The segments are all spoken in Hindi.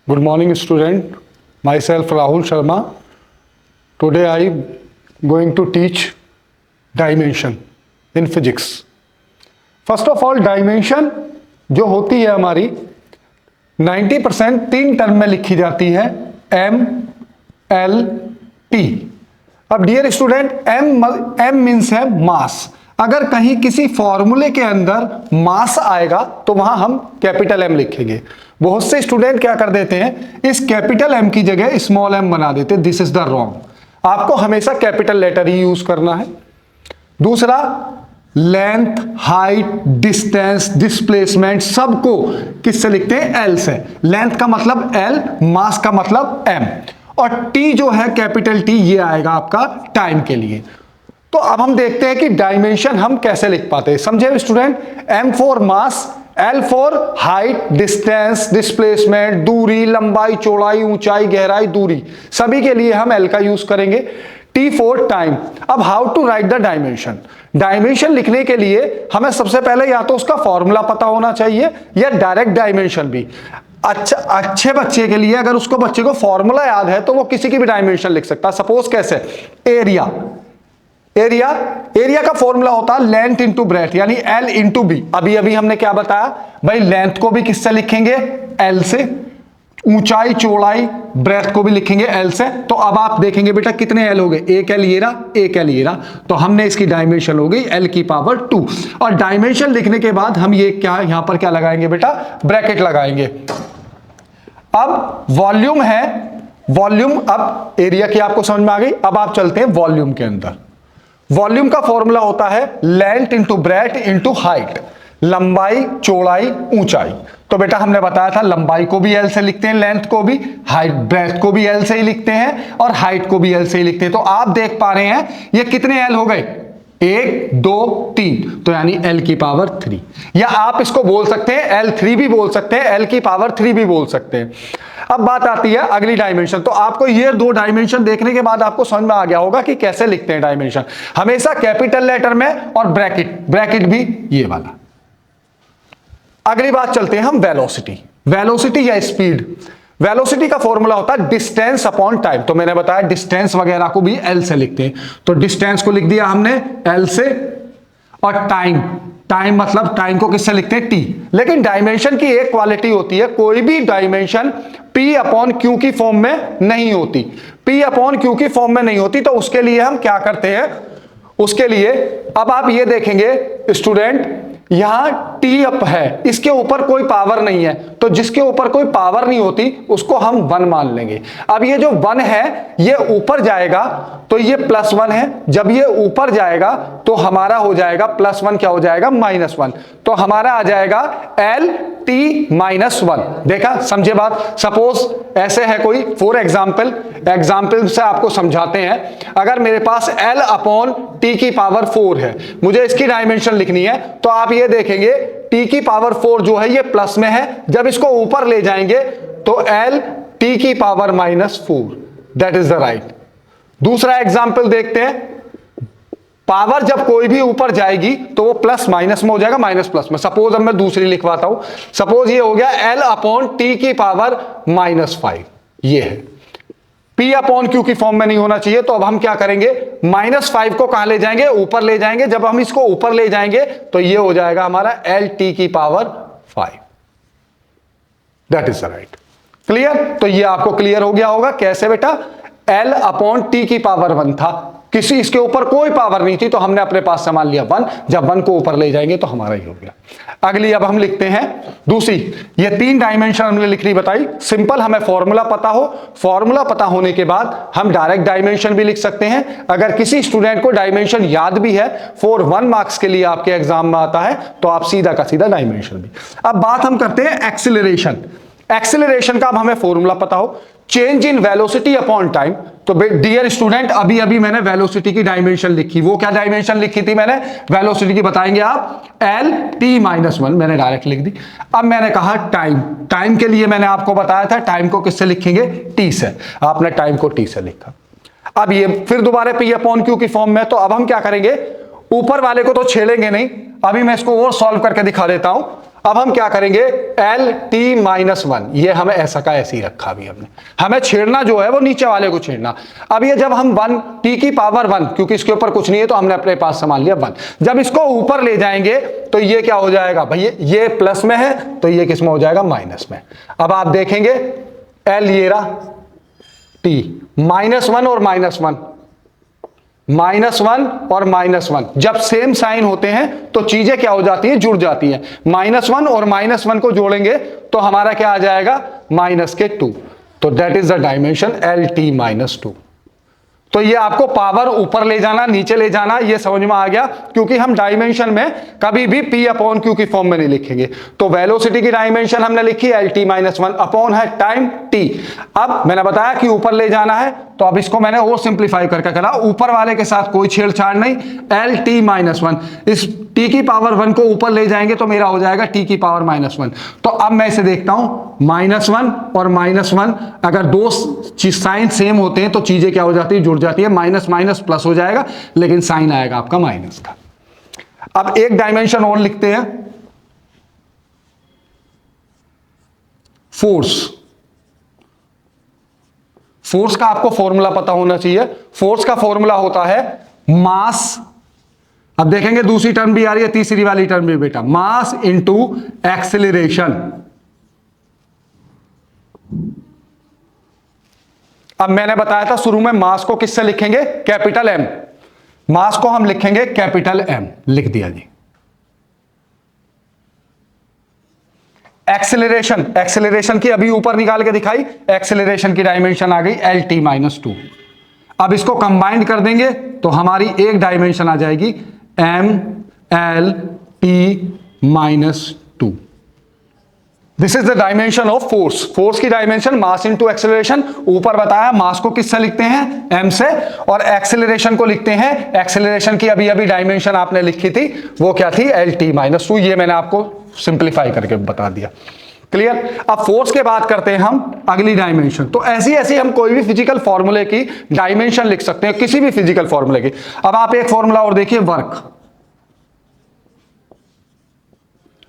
Good morning, student. Myself Rahul Sharma. Today I am going to teach dimension in physics. First of all, dimension जो होती है हमारी 90% तीन टर्म में लिखी जाती है, m, l, t. अब डियर स्टूडेंट, m मीन्स है मास. अगर कहीं किसी फॉर्मूले के अंदर मास आएगा तो वहां हम कैपिटल M लिखेंगे. बहुत से स्टूडेंट क्या कर देते हैं, इस कैपिटल M की जगह स्मॉल m बना देते हैं. This is the wrong. आपको हमेशा कैपिटल लेटर ही यूज करना है. दूसरा, लेंथ, हाइट, डिस्टेंस, डिस्प्लेसमेंट सबको किससे लिखते हैं? L से. लेंथ का मतलब L, मास का मतलब M, और T जो है कैपिटल T, ये आएगा आपका टाइम के लिए. तो अब हम देखते हैं कि डायमेंशन हम कैसे लिख पाते हैं. समझे student? M for mass, L for height, distance, displacement, दूरी, लंबाई, चौड़ाई, ऊंचाई, गहराई, दूरी, सभी के लिए हम L का यूज करेंगे. T for time. अब how to write the dimension. Dimension लिखने के लिए हमें सबसे पहले या तो उसका फॉर्मूला पता होना चाहिए या डायरेक्ट डायमेंशन भी. अच्छे बच्चे के लिए अगर उसको बच्चे को फॉर्मूला याद है तो वो किसी की भी डायमेंशन लिख सकता है. सपोज कैसे? एरिया का फॉर्मूला होता है लेंथ इंटू ब्रेथ, यानी L इंटू बी. अभी हमने क्या बताया भाई, लेंथ को भी किससे लिखेंगे? L से. ऊंचाई, चौड़ाई, ब्रेथ को भी लिखेंगे L से. तो अब आप देखेंगे बेटा कितने L हो गए? एक L ये रहा, एक L ये रहा. तो हमने इसकी डायमेंशन हो गई L की पावर 2. और डायमेंशन लिखने के बाद हम ये क्या यहां पर क्या लगाएंगे बेटा? ब्रैकेट लगाएंगे. अब वॉल्यूम है, वॉल्यूम, अब एरिया की आपको समझ में आ गई. अब आप चलते हैं वॉल्यूम के अंदर. वॉल्यूम का फॉर्मूला होता है length into breath into height, लंबाई, चौड़ाई, ऊंचाई. तो बेटा हमने बताया था लंबाई को भी L से लिखते हैं, लेंथ को भी, हाइट, ब्रेथ को भी L से ही लिखते हैं, और हाइट को भी L से ही लिखते हैं. तो आप देख पा रहे हैं ये कितने L हो गए? 1, 2, 3. तो यानी L की पावर 3. या आप इसको बोल सकते हैं L3 भी बोल सकते हैं, L की पावर 3 भी बोल सकते हैं. अब बात आती है अगली डायमेंशन. तो आपको ये दो डायमेंशन देखने के बाद आपको समझ में आ गया होगा कि कैसे लिखते हैं डायमेंशन. हमेशा कैपिटल लेटर में, और ब्रैकेट भी ये वाला. अगली बात चलते हैं हम वेलोसिटी या स्पीड. वेलोसिटी का फॉर्मूला होता है डिस्टेंस अपॉन टाइम. तो मैंने बताया डिस्टेंस वगैरह को भी L से लिखते हैं. तो डिस्टेंस को लिख दिया हमने L से, और टाइम मतलब टाइम को किससे लिखते हैं? T. लेकिन डायमेंशन की एक क्वालिटी होती है, कोई भी डायमेंशन P अपॉन Q की फॉर्म में नहीं होती. P अपॉन Q की फॉर्म में नहीं होती. तो उसके लिए हम क्या करते हैं? उसके लिए अब आप ये देखेंगे स्टूडेंट, यहां T अप है, इसके ऊपर कोई पावर नहीं है. तो जिसके ऊपर कोई पावर नहीं होती उसको हम 1 मान लेंगे. अब ये जो 1 है ये ऊपर जाएगा तो ये +1 है. जब ये ऊपर जाएगा तो हमारा हो जाएगा +1 क्या हो जाएगा? -1. तो हमारा आ जाएगा LT-1. देखा, समझे बात? सपोज ऐसे है कोई, फॉर एग्जाम्पल से आपको समझाते हैं. अगर मेरे पास L अपॉन T की पावर 4 है, मुझे इसकी डायमेंशन लिखनी है. तो आप ये देखेंगे T की पावर 4 जो है ये प्लस में है. जब इसको ऊपर ले जाएंगे तो L T की power -4. That is the right. दूसरा एग्जाम्पल देखते हैं. पावर जब कोई भी ऊपर जाएगी तो वो प्लस माइनस में हो जाएगा, माइनस प्लस में. सपोज अब मैं दूसरी लिखवाता हूं. सपोज ये हो गया L अपॉन T की पावर -5. ये है. P अपॉन Q की फॉर्म में नहीं होना चाहिए. तो अब हम क्या करेंगे? -5 को कहां ले जाएंगे? ऊपर ले जाएंगे. जब हम इसको ऊपर ले जाएंगे तो ये हो जाएगा हमारा LT की power 5. That is the right. Clear? तो ये आपको क्लियर हो गया होगा. कैसे बेटा? L अपॉन T की पावर 1 था, किसी इसके ऊपर कोई पावर नहीं थी, तो हमने अपने पास से मान लिया 1. जब 1 को ऊपर ले जाएंगे तो हमारा ही हो गया. अगली अब हम लिखते हैं दूसरी. ये 3 डायमेंशन हमने लिखनी बताई. सिंपल, हमें फॉर्मूला पता हो. फॉर्मूला पता होने के बाद हम डायरेक्ट डायमेंशन भी लिख सकते हैं. अगर किसी स्टूडेंट को डायमेंशन याद भी है, 4 1 मार्क्स के लिए आपके एग्जाम में आता है, तो आप सीधा का सीधा डायमेंशन भी. अब बात हम करते हैं एक्सीलरेशन का. अब हमें फॉर्मूला पता हो, change in velocity upon time. तो डियर स्टूडेंट, अभी मैंने वेलोसिटी की डायमेंशन लिखी. वो क्या डायमेंशन लिखी थी मैंने? वेलोसिटी की बताएंगे आप, LT-1. मैंने डायरेक्ट लिख दी. अब मैंने कहा टाइम के लिए मैंने आपको बताया था टाइम को किससे लिखेंगे? T से. आपने टाइम को T से लिखा. अब ये फिर दोबारा P अपॉन Q की फॉर्म में. तो अब हम क्या करेंगे? ऊपर वाले को तो छेड़ेंगे नहीं. अभी मैं इसको और सॉल्व करके दिखा देता हूं. अब हम क्या करेंगे, एल टी माइनस वन, ये हमें ऐसा का ऐसे ही रखा अभी हमने, हमें छेड़ना जो है वो नीचे वाले को छेड़ना। अब ये जब हम वन टी की पावर वन, क्योंकि इसके ऊपर कुछ नहीं है तो हमने अपने पास संभाल लिया वन, जब इसको ऊपर ले जाएंगे तो ये क्या हो जाएगा भाई, ये प्लस में है तो ये किस में हो जाएगा, माइनस में। अब आप देखेंगे एल ये रहा, टी माइनस वन और माइनस वन, माइनस वन और माइनस वन जब सेम साइन होते हैं तो चीजें क्या हो जाती हैं, जुड़ जाती हैं। माइनस वन और माइनस वन को जोड़ेंगे तो हमारा क्या आ जाएगा, माइनस के टू। तो that is the dimension L T minus two. तो ये आपको पावर ऊपर ले जाना नीचे ले जाना ये समझ में आ गया, क्योंकि हम डायमेंशन में कभी भी पी अपॉन क्यू की फॉर्म में नहीं लिखेंगे। तो वेलोसिटी की डायमेंशन हमने लिखी L T minus one, upon है टाइम टी। अब मैंने बताया कि ऊपर ले जाना है तो अब इसको मैंने और सिंप्लीफाई करके करा, ऊपर वाले के साथ कोई छेड़छाड़ नहीं, एल टी माइनस वन, इस टी की पावर वन को ऊपर ले जाएंगे तो मेरा हो जाएगा टी की पावर माइनस वन। तो अब मैं इसे देखता हूं, माइनस वन और माइनस वन अगर दो साइन सेम होते हैं तो चीजें क्या हो जाती है, जुड़ जाती है, माइनस माइनस प्लस हो जाएगा, लेकिन साइन आएगा आपका माइनस का। अब एक डायमेंशन और लिखते हैं, फोर्स। फोर्स का आपको फॉर्मूला पता होना चाहिए। फोर्स का फॉर्मूला होता है मास, अब देखेंगे दूसरी टर्म भी आ रही है, तीसरी वाली टर्म भी बेटा, मास इंटू एक्सेलरेशन। अब मैंने बताया था शुरू में मास को किससे लिखेंगे, कैपिटल एम, मास को हम लिखेंगे कैपिटल एम, लिख दिया जी। एक्सेलरेशन, एक्सेलरेशन की अभी ऊपर निकाल के दिखाई, एक्सेलरेशन की डायमेंशन आ गई एल टी माइनस टू। अब इसको कंबाइंड कर देंगे तो हमारी एक डायमेंशन आ जाएगी M L T minus two. This is the dimension of force. Force की डायमेंशन मास इंटू एक्सेलरेशन, ऊपर बताया मास को किससे लिखते हैं, एम से, और एक्सेलरेशन को लिखते हैं, एक्सेलरेशन की अभी अभी डायमेंशन आपने लिखी थी वो क्या थी, एल टी माइनस टू। ये मैंने आपको सिंप्लीफाई करके बता दिया, क्लियर। अब फोर्स के बात करते हैं हम अगली डायमेंशन। तो ऐसी ऐसी हम कोई भी फिजिकल फॉर्मूले की डायमेंशन लिख सकते हैं, किसी भी फिजिकल फॉर्मूले की। अब आप एक फॉर्मूला और देखिए, वर्क।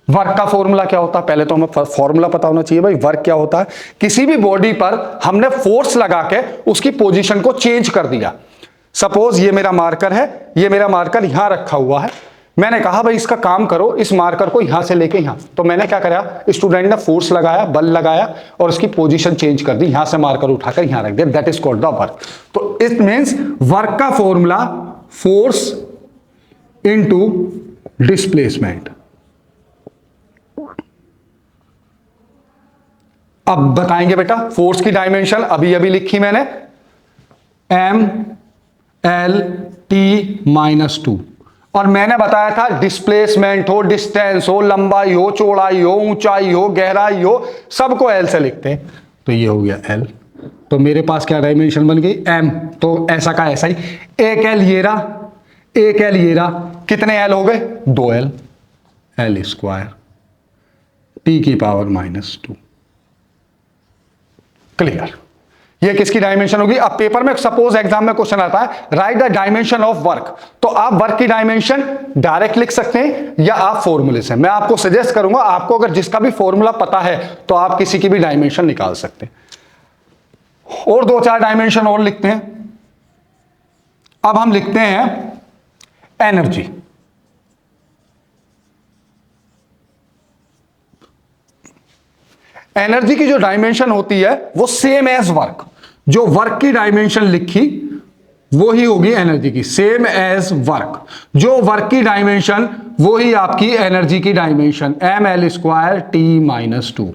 वर्क का फॉर्मूला क्या होता है, पहले तो हमें फॉर्मूला पता होना चाहिए भाई, वर्क क्या होता है। किसी भी बॉडी पर हमने फोर्स लगा के उसकी पोजीशन को चेंज कर दिया। सपोज ये मेरा मार्कर है, ये मेरा मार्कर यहां रखा हुआ है, मैंने कहा भाई इसका काम करो, इस मार्कर को यहां से लेके यहां, तो मैंने क्या करा, स्टूडेंट ने फोर्स लगाया, बल लगाया और उसकी पोजीशन चेंज कर दी, यहां से मार्कर उठाकर यहां रख दिया, that is called the work. तो इट मींस वर्क का फॉर्मूला फोर्स इनटू डिस्प्लेसमेंट। अब बताएंगे बेटा, फोर्स की डायमेंशन अभी अभी लिखी मैंने, M L T minus two, और मैंने बताया था डिस्प्लेसमेंट हो, डिस्टेंस हो, लंबाई हो, चौड़ाई हो, ऊंचाई हो, गहराई हो, सबको एल से लिखते हैं। तो ये हो गया एल, तो मेरे पास क्या डायमेंशन बन गई, एम, तो ऐसा का ऐसा ही, एक एल ये रहा, एक एल ये रहा, कितने एल हो गए, दो एल, एल स्क्वायर टी की पावर माइनस टू। क्लियर। ये किसकी डायमेंशन होगी। अब पेपर में सपोज एग्जाम में क्वेश्चन आता है, right the dimension of work, तो आप वर्क की डायमेंशन डायरेक्ट लिख सकते हैं या आप फॉर्मूले से। मैं आपको सजेस्ट करूंगा, आपको अगर जिसका भी फॉर्मूला पता है तो आप किसी की भी डायमेंशन निकाल सकते हैं। और दो चार डायमेंशन और लिखते हैं। अब हम लिखते हैं एनर्जी। एनर्जी की जो डायमेंशन होती है वो सेम एज वर्क, जो वर्क की डायमेंशन लिखी वो ही होगी एनर्जी की, सेम एज वर्क। जो वर्क की डायमेंशन वो ही आपकी एनर्जी की dimension, M L square T minus two.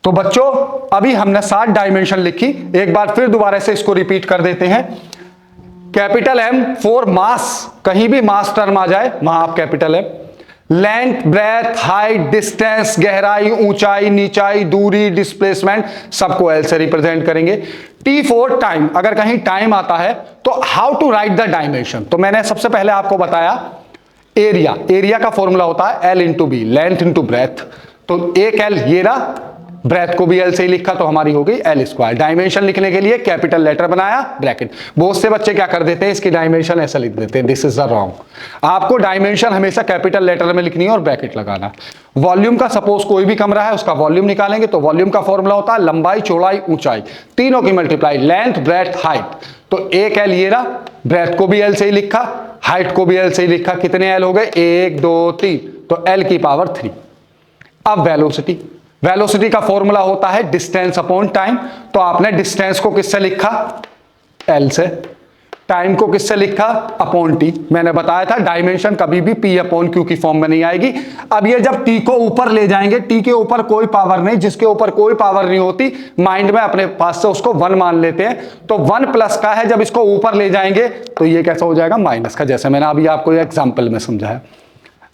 तो बच्चों अभी हमने 7 डायमेंशन लिखी, एक बार फिर दोबारा से इसको रिपीट कर देते हैं। कैपिटल एम फॉर मास, कहीं भी मास टर्म आ जाए वहां आप capital M. Length, breadth, height, distance, गहराई, ऊंचाई, नीचाई, दूरी, डिस्प्लेसमेंट, सबको एल से रिप्रेजेंट करेंगे। टी फॉर टाइम, अगर कहीं टाइम आता है तो how to write the dimension, तो मैंने सबसे पहले आपको बताया एरिया, एरिया का फॉर्मूला होता है L into B, length into breadth. तो एक एल ये रहा, ब्रेथ को भी एल से ही लिखा तो हमारी हो गई एल स्क्वायर। डायमेंशन लिखने के लिए कैपिटल लेटर बनाया, ब्रैकेट। बहुत से बच्चे क्या कर देते हैं, इसकी डायमेंशन ऐसा लिख देते हैं, दिस इज द रॉन्ग। आपको डायमेंशन हमेशा कैपिटल लेटर में लिखनी है और ब्रैकेट लगाना। वॉल्यूम का सपोज कोई भी कमरा है, उसका वॉल्यूम निकालेंगे तो वॉल्यूम का फॉर्मूला होता है लंबाई, चौड़ाई, ऊंचाई, तीनों की मल्टीप्लाई, लेंथ, ब्रेथ, हाइट। तो एक एल ये रहा, ब्रेथ को भी एल से ही लिखा, हाइट को भी एल से ही लिखा। कितने एल हो गए, 1 2 3, तो एल की पावर 3। अब वेलोसिटी, वेलोसिटी का फॉर्मूला होता है डिस्टेंस अपॉन टाइम। तो आपने डिस्टेंस को किससे लिखा, एल से, टाइम को किससे लिखा, अपॉन टी। मैंने बताया था डायमेंशन कभी भी पी अपॉन क्यू की फॉर्म में नहीं आएगी। अब ये जब टी को ऊपर ले जाएंगे, टी के ऊपर कोई पावर नहीं, जिसके ऊपर कोई पावर नहीं होती, माइंड में अपने पास से उसको 1 मान लेते हैं। तो 1 प्लस का है, जब इसको ऊपर ले जाएंगे तो ये कैसा हो जाएगा, माइनस का, जैसे मैंने अभी आपको एग्जाम्पल में समझाया।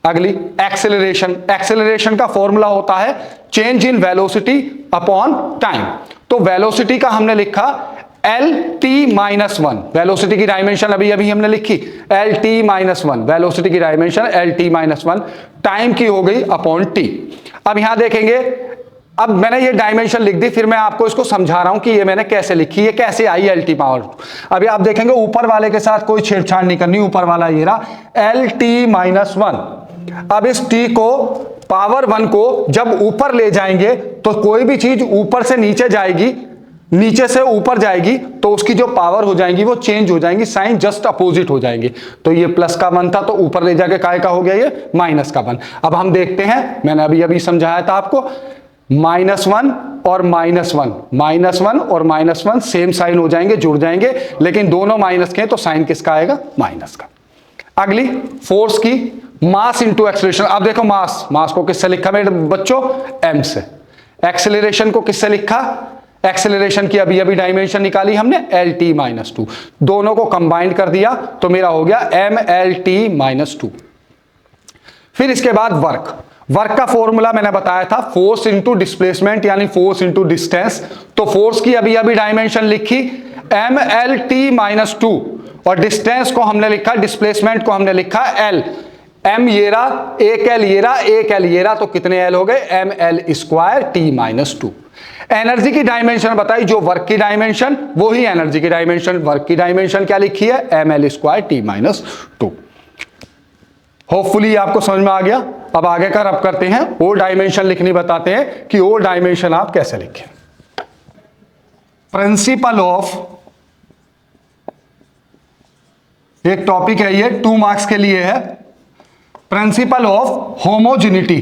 अगली एक्सेलरेशन, एक्सेलरेशन का फॉर्मूला होता है change in velocity upon time. तो वेलोसिटी का हमने लिखा एल टी माइनस 1, वेलोसिटी की डायमेंशन अभी अभी हमने लिखी एल टी माइनस 1, वेलोसिटी की dimension L T minus 1, time की हो गई अपॉन टी। अब यहां देखेंगे, अब मैंने ये डायमेंशन लिख दी, फिर मैं आपको इसको समझा रहा हूं कि ये मैंने कैसे लिखी, ये कैसे आई एल टी पावर। अभी आप देखेंगे ऊपर वाले के साथ कोई छेड़छाड़ नहीं करनी, ऊपर वाला ये रहा एल टी माइनस 1। अब इस टी को, पावर 1 को जब ऊपर ले जाएंगे तो कोई भी चीज ऊपर से नीचे जाएगी, नीचे से ऊपर जाएगी, तो उसकी जो पावर हो जाएंगी वो चेंज हो जाएंगी, साइन जस्ट अपोजिट हो जाएंगे। तो ये प्लस का 1 था, तो ऊपर ले जाके काय का हो गया, ये माइनस का 1। अब हम देखते हैं, मैंने अभी अभी समझाया था आपको, -1 और -1, -1 और -1 सेम साइन हो जाएंगे, जुड़ जाएंगे, लेकिन दोनों माइनस के हैं तो साइन किसका आएगा, माइनस का। अगली फोर्स की, मास इंटू एक्सेलरेशन। अब देखो मास, मास को किससे लिखा मेरे बच्चों, एम से। एक्सेलरेशन को किससे लिखा, एक्सेलरेशन की अभी अभी डायमेंशन निकाली हमने एल टी माइनस 2, दोनों को कंबाइंड कर दिया तो मेरा हो गया एम एल टी माइनस 2। फिर इसके बाद वर्क, वर्क का फॉर्मूला मैंने बताया था फोर्स इंटू डिस्प्लेसमेंट, यानी फोर्स इंटू डिस्टेंस। तो फोर्स की अभी अभी डायमेंशन लिखी एम एल टी माइनस 2, और डिस्टेंस को हमने लिखा, डिस्प्लेसमेंट को हमने लिखा एल। एम ये रहा, एक एल ये रहा, एक एल ये रहा, तो कितने एल हो गए, M L square T minus 2। Energy की डायमेंशन बताई, जो वर्क की डायमेंशन वो ही एनर्जी की डायमेंशन। वर्क की डायमेंशन क्या लिखी है, M L square T minus 2। Hopefully आपको समझ में आ गया। अब आगे का रब करते हैं, और डायमेंशन लिखनी बताते हैं कि और डायमेंशन आप कैसे लिखें। प्रिंसिपल ऑफ, एक टॉपिक है ये, 2 मार्क्स के लिए है, principle of homogeneity.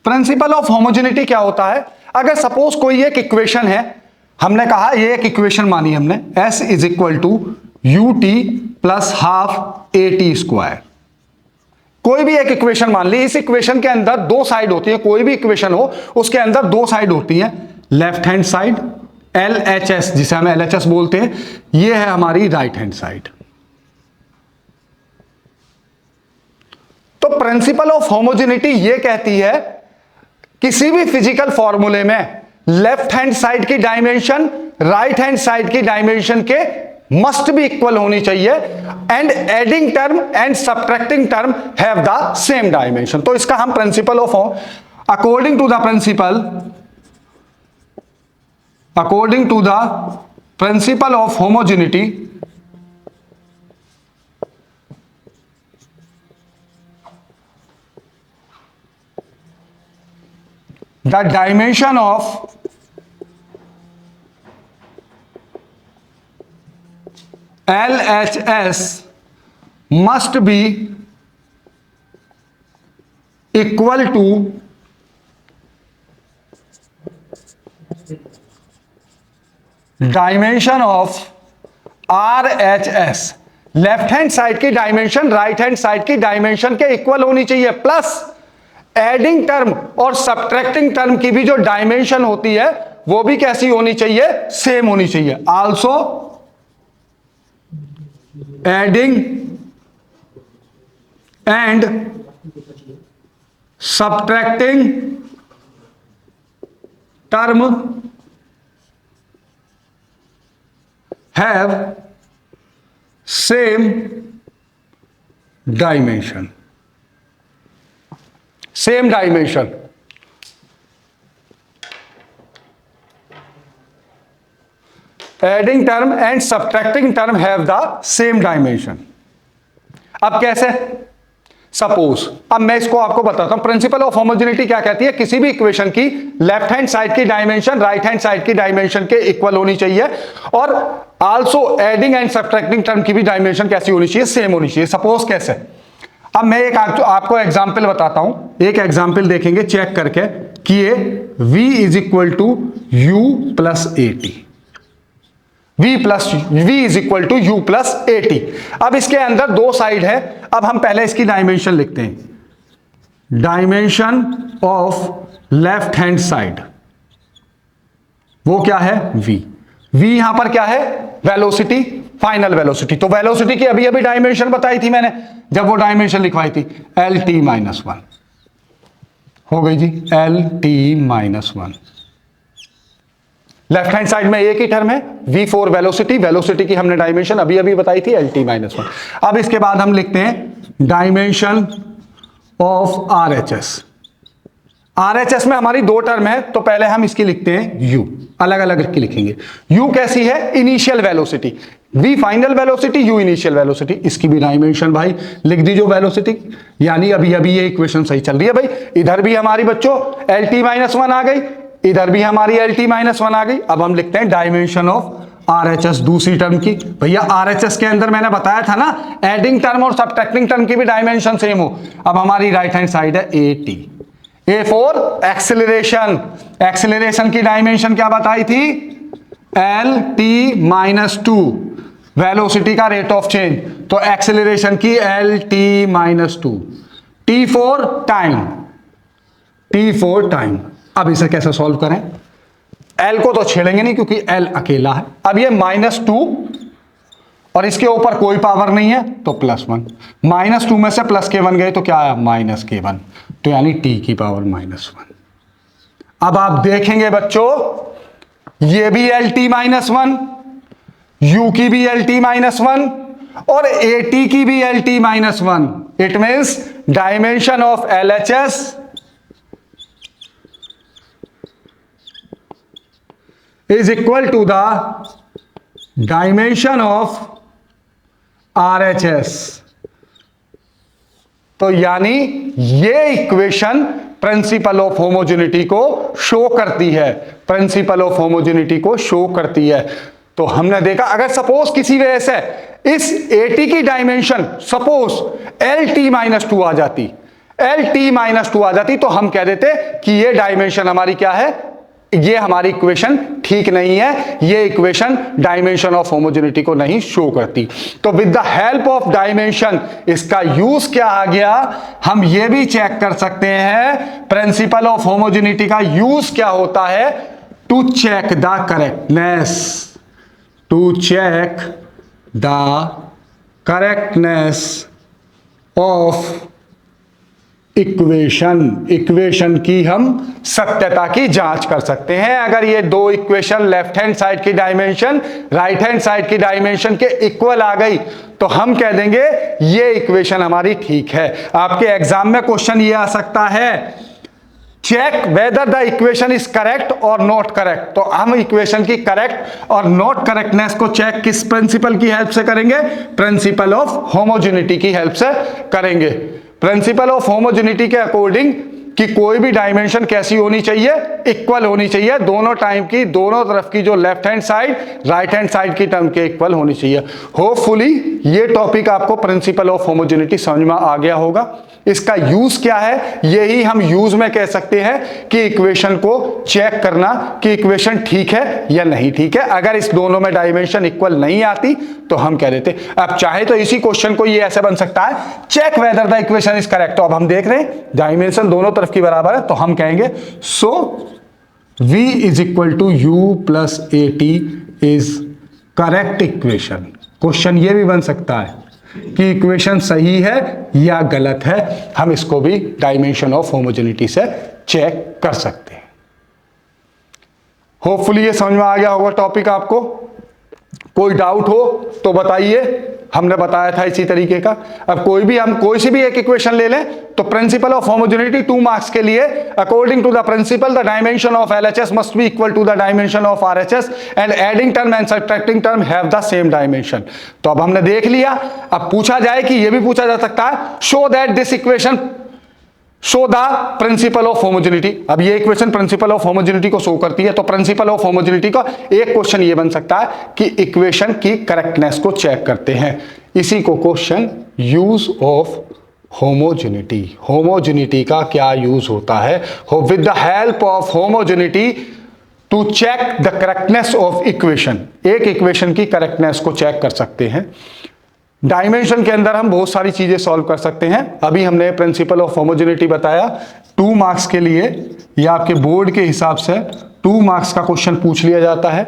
Principal of homogeneity क्या होता है, अगर सपोज कोई एक इक्वेशन है, हमने कहा ये एक इक्वेशन मानी हमने, S is equal to u t plus half a t square. कोई भी एक इक्वेशन मान ली, इस इक्वेशन के अंदर 2 साइड होती है, कोई भी इक्वेशन हो उसके अंदर 2 साइड होती है, left hand side L H S, जिसे हम एल एच एस बोलते हैं, ये है हमारी राइट हैंड साइड। तो प्रिंसिपल ऑफ होमोजेनिटी ये कहती है किसी भी फिजिकल फॉर्मूले में लेफ्ट हैंड साइड की डायमेंशन राइट हैंड साइड की डायमेंशन के मस्ट बी इक्वल होनी चाहिए, and adding term and subtracting term have the same dimension. तो इसका हम principle of, according to the principle of homogeneity, the dimension of LHS must be equal to dimension of RHS। Left hand side की डायमेंशन राइट हैंड साइड की डायमेंशन के इक्वल होनी चाहिए, प्लस एडिंग टर्म और सब्ट्रैक्टिंग टर्म की भी जो डायमेंशन होती है वो भी कैसी होनी चाहिए, सेम होनी चाहिए। Also adding and subtracting term have same dimension, same dimension. Adding term and subtracting term have the same dimension. अब कैसे? सपोज, अब मैं इसको आपको बताता हूं। प्रिंसिपल ऑफ होमोजेनिटी क्या कहती है? किसी भी इक्वेशन की लेफ्ट हैंड साइड की डायमेंशन राइट हैंड साइड की डायमेंशन के इक्वल होनी चाहिए, और also adding and subtracting term की भी डायमेंशन कैसी होनी चाहिए? सेम होनी चाहिए। सपोज कैसे? अब मैं एक आपको एग्जाम्पल बताता हूं, एक एग्जाम्पल देखेंगे चेक करके कि ये v is equal to u plus a t, v is equal to u plus a t. अब इसके अंदर दो साइड है। अब हम पहले इसकी डायमेंशन लिखते हैं। Dimension of left hand side वो क्या है? v यहां पर क्या है? Velocity, final velocity. तो वेलोसिटी की अभी अभी डायमेंशन बताई थी मैंने जब वो डायमेंशन लिखवाई थी, एल टी माइनस वन हो गई जी, L T minus one. Left hand side में एक ही टर्म है v4 वेलोसिटी, वेलोसिटी की हमने डायमेंशन अभी अभी बताई थी एल टी माइनस वन। अब इसके बाद हम लिखते हैं dimension of R H S. R H S में हमारी दो टर्म है, तो पहले हम इसकी लिखते हैं u, अलग अलग की लिखेंगे। u कैसी है? Initial velocity, v final velocity, u initial velocity. इसकी भी डायमेंशन भाई लिख दीजिए वेलोसिटी, यानी अभी अभी ये इक्वेशन सही चल रही है भाई। इधर भी हमारी बच्चों एल टी माइनस वन आ गई, इधर भी हमारी एल टी माइनस वन आ गई। अब हम लिखते हैं dimension of R H S दूसरी टर्म की। भैया आर एच एस के अंदर मैंने बताया था ना, एडिंग टर्म और सब्ट्रैक्टिंग टर्म की भी डायमेंशन सेम हो। अब हमारी राइट हैंड साइड है A T, A for acceleration. Acceleration की डायमेंशन क्या बताई थी? L T minus to, velocity का रेट ऑफ चेंज, तो एक्सेलरेशन की L T minus to. T for time, T for time. अब इसे कैसे सॉल्व करें? एल को तो छेड़ेंगे नहीं क्योंकि एल अकेला है। अब ये माइनस टू और इसके ऊपर कोई पावर नहीं है तो प्लस वन, माइनस टू में से प्लस के वन गए तो क्या आया? माइनस के वन, तो यानी टी की पावर माइनस वन। अब आप देखेंगे बच्चों ये भी L T minus one, you की भी एल टी माइनस वन और ए टी की भी L T minus one. It means dimension of L H S is equal to the dimension of RHS। तो यानी ये इक्वेशन प्रिंसिपल ऑफ होमोजेनिटी को शो करती है, प्रिंसिपल ऑफ होमोजेनिटी को शो करती है। तो हमने देखा अगर सपोज किसी वजह से इस AT की dimension suppose LT minus two आ जाती, LT माइनस टू आ जाती, तो हम कह देते कि ये डायमेंशन हमारी क्या है? ये हमारी इक्वेशन ठीक नहीं है, ये इक्वेशन डायमेंशन ऑफ होमोजेनिटी को नहीं शो करती। तो with the help of dimension इसका यूज क्या आ गया? हम ये भी चेक कर सकते हैं प्रिंसिपल ऑफ होमोजेनिटी का यूज क्या होता है? To check the correctness, to check the correctness of equation. Equation की हम सत्यता की जांच कर सकते हैं। अगर ये दो इक्वेशन लेफ्ट हैंड साइड की डायमेंशन राइट हैंड साइड की डायमेंशन के इक्वल आ गई तो हम कह देंगे ये इक्वेशन हमारी ठीक है। आपके एग्जाम में क्वेश्चन ये आ सकता है, check whether the equation is correct और नॉट करेक्ट। तो हम इक्वेशन की करेक्ट और नॉट करेक्टनेस को चेक किस प्रिंसिपल की हेल्प से करेंगे? प्रिंसिपल ऑफ होमोजेनिटी की हेल्प से करेंगे। प्रिंसिपल ऑफ होमोजेनिटी के अकॉर्डिंग कि कोई भी डायमेंशन कैसी होनी चाहिए? इक्वल होनी चाहिए, दोनों टाइम की, दोनों तरफ की जो left hand side right hand side की टर्म के इक्वल होनी चाहिए। होपफुली ये टॉपिक आपको प्रिंसिपल ऑफ होमोजेनिटी समझ में आ गया होगा। इसका यूज क्या है? यही हम यूज में कह सकते हैं कि इक्वेशन को चेक करना कि इक्वेशन ठीक है या नहीं ठीक है। अगर इस दोनों में डायमेंशन इक्वल नहीं आती तो हम कह देते। अब चाहे तो इसी क्वेश्चन को ये ऐसे बन सकता है, check whether the equation is correct. तो अब हम देख रहे हैं डायमेंशन दोनों तरफ की बराबर है, तो हम कहेंगे so v is equal to u plus a t is correct equation. Question ये भी बन सकता है कि इक्वेशन सही है या गलत है, हम इसको भी डायमेंशन ऑफ होमोजेनिटी से चेक कर सकते हैं। होपफुली ये समझ में आ गया होगा टॉपिक आपको। कोई डाउट हो तो बताइए, हमने बताया था इसी तरीके का। अब कोई सी भी एक इक्वेशन ले लें तो प्रिंसिपल ऑफ होमोजेनिटी 2 मार्क्स के लिए, according to the principle the dimension of LHS must be equal to the dimension of RHS and adding term and subtracting term have the same dimension. तो अब हमने देख लिया। अब पूछा जाए कि यह भी पूछा जा सकता है, show that this equation show the principle of homogeneity. अब ये इक्वेशन प्रिंसिपल ऑफ होमोजेनिटी को शो करती है, तो प्रिंसिपल ऑफ होमोजेनिटी का एक क्वेश्चन ये बन सकता है कि इक्वेशन की करेक्टनेस को चेक करते हैं। इसी को question use of homogeneity, homogeneity का क्या यूज होता है, with the help of homogeneity to check the correctness of equation. एक इक्वेशन की करेक्टनेस को चेक कर सकते हैं। डायमेंशन के अंदर हम बहुत सारी चीजें सॉल्व कर सकते हैं। अभी हमने प्रिंसिपल ऑफ होमोजेनिटी बताया। 2 मार्क्स के लिए या आपके बोर्ड के हिसाब से 2 मार्क्स का क्वेश्चन पूछ लिया जाता है।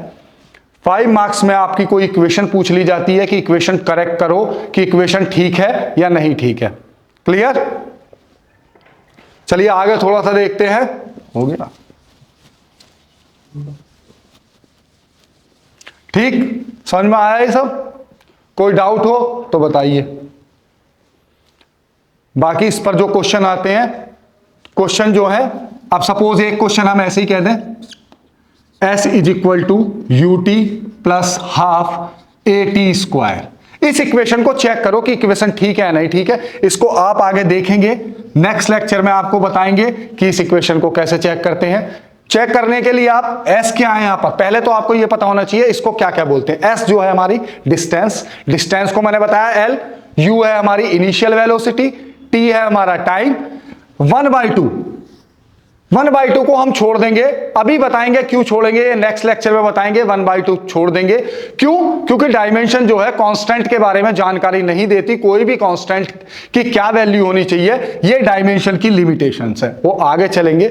5 मार्क्स में आपकी कोई इक्वेशन पूछ ली जाती है कि इक्वेशन करेक्ट करो कि इक्वेशन ठीक है या नहीं ठीक है। क्लियर? चलिए आगे थोड़ा सा देखते हैं। हो गया ठीक? समझ में आया ये सब? कोई डाउट हो तो बताइए। बाकी इस पर जो क्वेश्चन आते हैं, क्वेश्चन जो है, अब सपोज एक क्वेश्चन हम ऐसे ही कह दें, S is equal to u t plus half a t square. इस इक्वेशन को चेक करो कि इक्वेशन ठीक है या नहीं ठीक है। इसको आप आगे देखेंगे, नेक्स्ट लेक्चर में आपको बताएंगे कि इस इक्वेशन को कैसे चेक करते हैं। चेक करने के लिए आप S क्या है यहां पर, पहले तो आपको यह पता होना चाहिए इसको क्या क्या बोलते हैं। S जो है हमारी डिस्टेंस, डिस्टेंस को मैंने बताया L, U है हमारी इनिशियल वेलोसिटी, T है हमारा टाइम, 1/2 1/2 को हम छोड़ देंगे। अभी बताएंगे क्यों छोड़ेंगे, नेक्स्ट लेक्चर में बताएंगे। 1/2 छोड़ देंगे क्यों? क्योंकि डायमेंशन जो है कांस्टेंट के बारे में जानकारी नहीं देती। कोई भी कांस्टेंट की क्या वैल्यू होनी चाहिए, ये डायमेंशन की लिमिटेशंस है, वो आगे चलेंगे।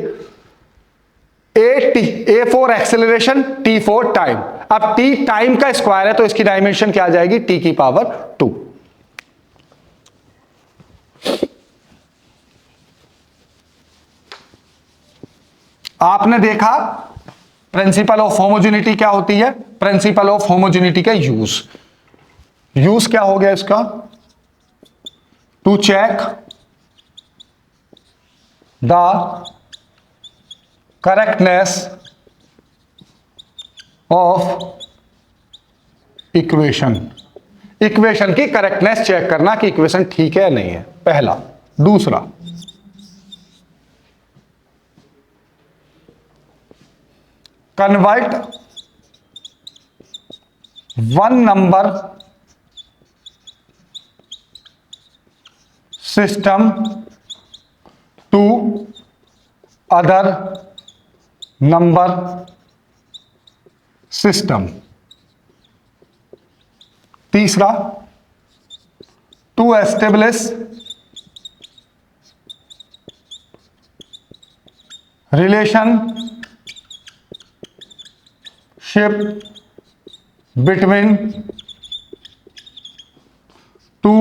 A for acceleration, T for time. अब T टाइम का स्क्वायर है तो इसकी डायमेंशन क्या आ जाएगी, T की पावर 2। आपने देखा प्रिंसिपल ऑफ होमोजेनिटी क्या होती है, प्रिंसिपल ऑफ होमोजेनिटी का यूज क्या हो गया इसका, to check the correctness of equation. Equation की करेक्टनेस चेक करना कि इक्वेशन ठीक है या नहीं है, पहला। दूसरा, convert one number system to other number system. तीसरा, to establish relationship between two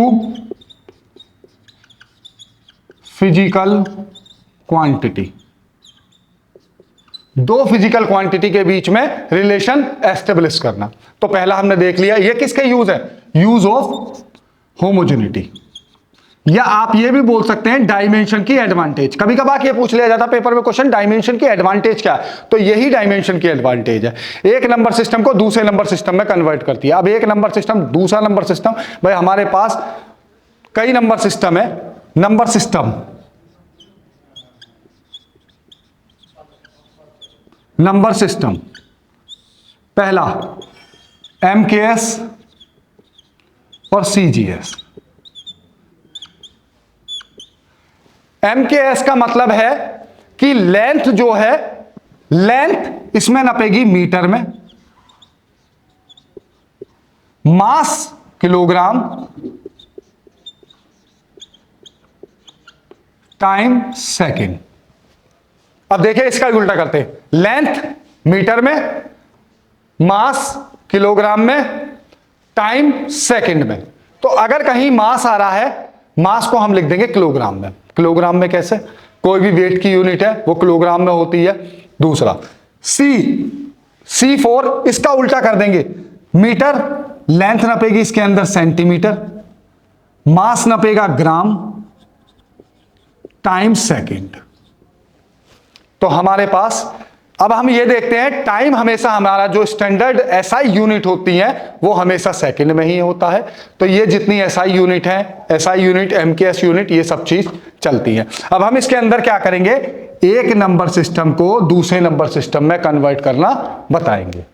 physical quantity. दो फिजिकल क्वांटिटी के बीच में रिलेशन एस्टेब्लिश करना। तो पहला हमने देख लिया, ये किसके यूज है, यूज ऑफ होमोजेनिटी, या आप ये भी बोल सकते हैं डायमेंशन की एडवांटेज। कभी कभार ये पूछ लिया जाता पेपर में क्वेश्चन, डायमेंशन की एडवांटेज क्या है, तो यही डायमेंशन की एडवांटेज है। एक नंबर सिस्टम को दूसरे नंबर सिस्टम में कन्वर्ट करती है। अब एक नंबर सिस्टम दूसरा नंबर सिस्टम, भाई हमारे पास कई नंबर सिस्टम है। नंबर सिस्टम, नंबर सिस्टम, पहला MKS और CGS। MKS का मतलब है कि लेंथ जो है, लेंथ इसमें नपेगी मीटर में, मास किलोग्राम, टाइम सेकंड। अब देखिए इसका उल्टा करते हैं, लेंथ मीटर में, मास किलोग्राम में, टाइम सेकंड में। तो अगर कहीं मास आ रहा है, मास को हम लिख देंगे किलोग्राम में। किलोग्राम में कैसे, कोई भी वेट की यूनिट है वो किलोग्राम में होती है। दूसरा C फॉर, इसका उल्टा कर देंगे, मीटर लेंथ नपेगी इसके अंदर सेंटीमीटर, मास नपेगा ग्राम, टाइम सेकंड। तो हमारे पास अब हम ये देखते हैं, टाइम हमेशा हमारा जो स्टैंडर्ड एसआई यूनिट होती है वो हमेशा सेकंड में ही होता है। तो ये जितनी एसआई यूनिट है, एसआई यूनिट, एमकेएस यूनिट, ये सब चीज चलती है। अब हम इसके अंदर क्या करेंगे, एक नंबर सिस्टम को दूसरे नंबर सिस्टम में कन्वर्ट करना बताएंगे।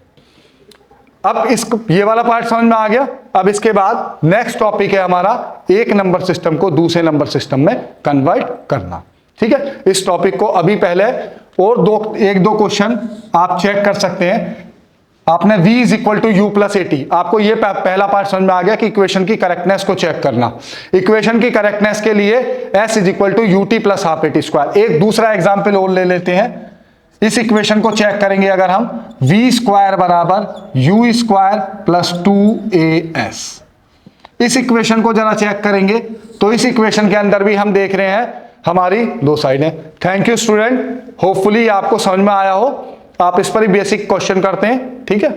अब ये वाला पार्ट समझ में आ गया। अब इसके बाद नेक्स्ट टॉपिक है हमारा एक नंबर सिस्टम को दूसरे नंबर सिस्टम में कन्वर्ट करना। ठीक है, इस टॉपिक को अभी पहले और एक दो क्वेश्चन आप चेक कर सकते हैं। आपने v is equal to u plus a t, आपको ये पहला पार्ट समझ में आ गया कि इक्वेशन की करेक्टनेस को चेक करना। इक्वेशन की करेक्टनेस के लिए s is equal to u t plus half a t square. एक दूसरा एग्जाम्पल और ले लेते हैं। इस इक्वेशन को चेक करेंगे अगर हम, v स्क्वायर बराबर यू स्क्वायर प्लस 2as। इस इक्वेशन को जरा चेक करेंगे तो इस इक्वेशन के अंदर भी हम देख रहे हैं हमारी दो साइडें। थैंक यू स्टूडेंट, होपफुली आपको समझ में आया हो। आप इस पर ही बेसिक क्वेश्चन करते हैं। ठीक है,